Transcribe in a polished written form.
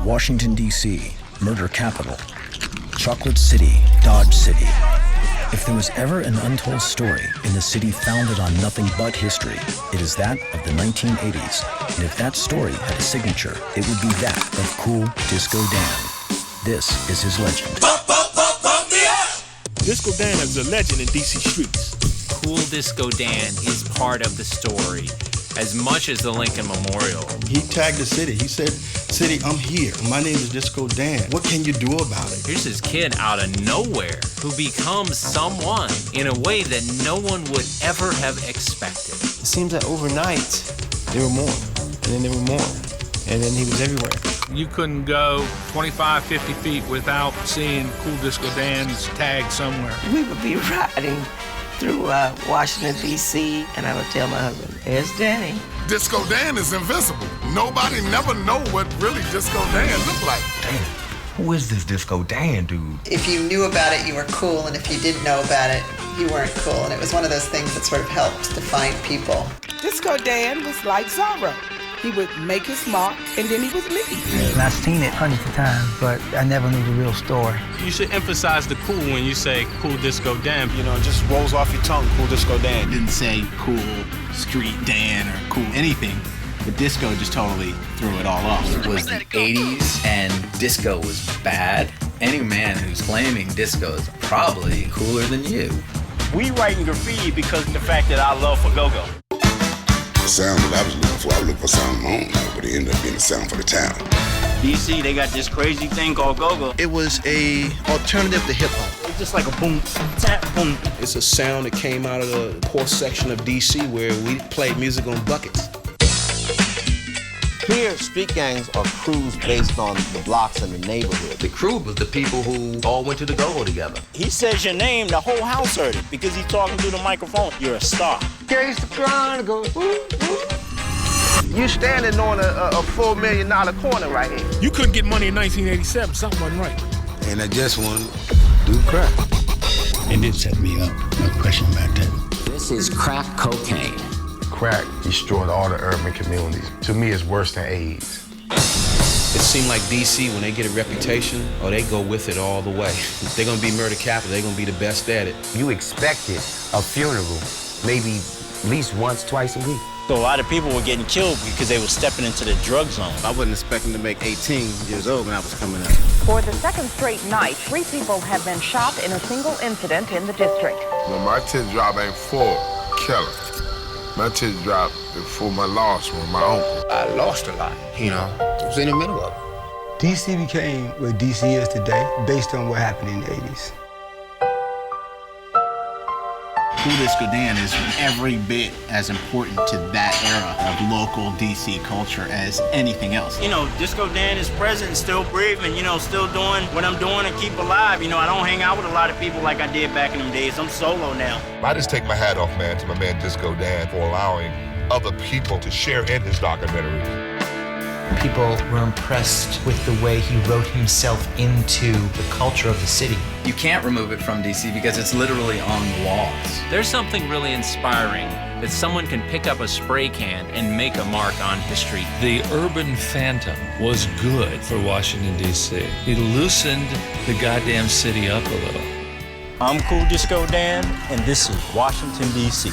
Washington, D.C., murder capital. Chocolate City, Dodge City. If there was ever an untold story in the city founded on nothing but history, it is that of the 1980s. And if that story had a signature, it would be that of Cool Disco Dan. This is his legend. Disco Dan is a legend in DC streets. Cool Disco Dan is part of the story as much as the Lincoln Memorial. He tagged the city. He said, "City, I'm here. My name is Disco Dan. What can you do about it?" Here's this kid out of nowhere who becomes someone in a way that no one would ever have expected. It seems that overnight, there were more, and then there were more, and then he was everywhere. You couldn't go 25, 50 feet without seeing Cool Disco Dan's tag somewhere. We would be riding through Washington, D.C., and I would tell my husband, "There's Danny." Disco Dan is invisible. Nobody never know what really Disco Dan looked like. Damn, who is this Disco Dan dude? If you knew about it, you were cool, and if you didn't know about it, you weren't cool. And it was one of those things that sort of helped define people. Disco Dan was like Zorro. He would make his mark, and then he would leave. And I've seen it hundreds of times, but I never knew the real story. You should emphasize the cool when you say Cool Disco Dan. You know, it just rolls off your tongue, Cool Disco Dan. Didn't say Cool Street Dan or cool anything. The disco just totally threw it all off. It was the 80s and disco was bad. Any man who's claiming disco is probably cooler than you. We writing graffiti because of the fact that I love for go-go. The sound that I was looking for sound of my own, but it ended up being the sound for the town. DC, they got this crazy thing called go-go. It was a alternative to hip-hop. It's just like a boom, tap, boom. It's a sound that came out of the poor section of D.C. where we played music on buckets. Here, street gangs are crews based on the blocks and the neighborhood. The crew was the people who all went to the go-go together. He says your name, the whole house heard it because he's talking through the microphone. You're a star. Gangsta the grind and go, You standing on a $4 million corner right here. You couldn't get money in 1987. Something wasn't right. And I just wanted to do crack. It did set me up, no question about that. This is crack cocaine. Crack destroyed all the urban communities. To me, it's worse than AIDS. It seemed like D.C., when they get a reputation, they go with it all the way. If they're gonna be murder capital, they're gonna be the best at it. You expected a funeral maybe at least once, twice a week. So a lot of people were getting killed because they were stepping into the drug zone. I wasn't expecting to make 18 years old when I was coming up. For the second straight night, 3 people have been shot in a single incident in the district. Well, my tip job ain't for killing. My tip job is for my lost one, my uncle. I lost a lot, you know. I was in the middle of it. D.C. became what D.C. is today based on what happened in the 80s. Cool Disco Dan is every bit as important to that era of local DC culture as anything else. You know, Disco Dan is present, still breathing, still doing what I'm doing and keep alive. I don't hang out with a lot of people like I did back in them days. I'm solo now. I just take my hat off, man, to my man Disco Dan for allowing other people to share in his documentary. People were impressed with the way he wrote himself into the culture of the city. You can't remove it from DC because it's literally on the walls. There's something really inspiring that someone can pick up a spray can and make a mark on history. The urban phantom was good for Washington, D.C. He loosened the goddamn city up a little. I'm Cool Disco Dan, and this is Washington, D.C.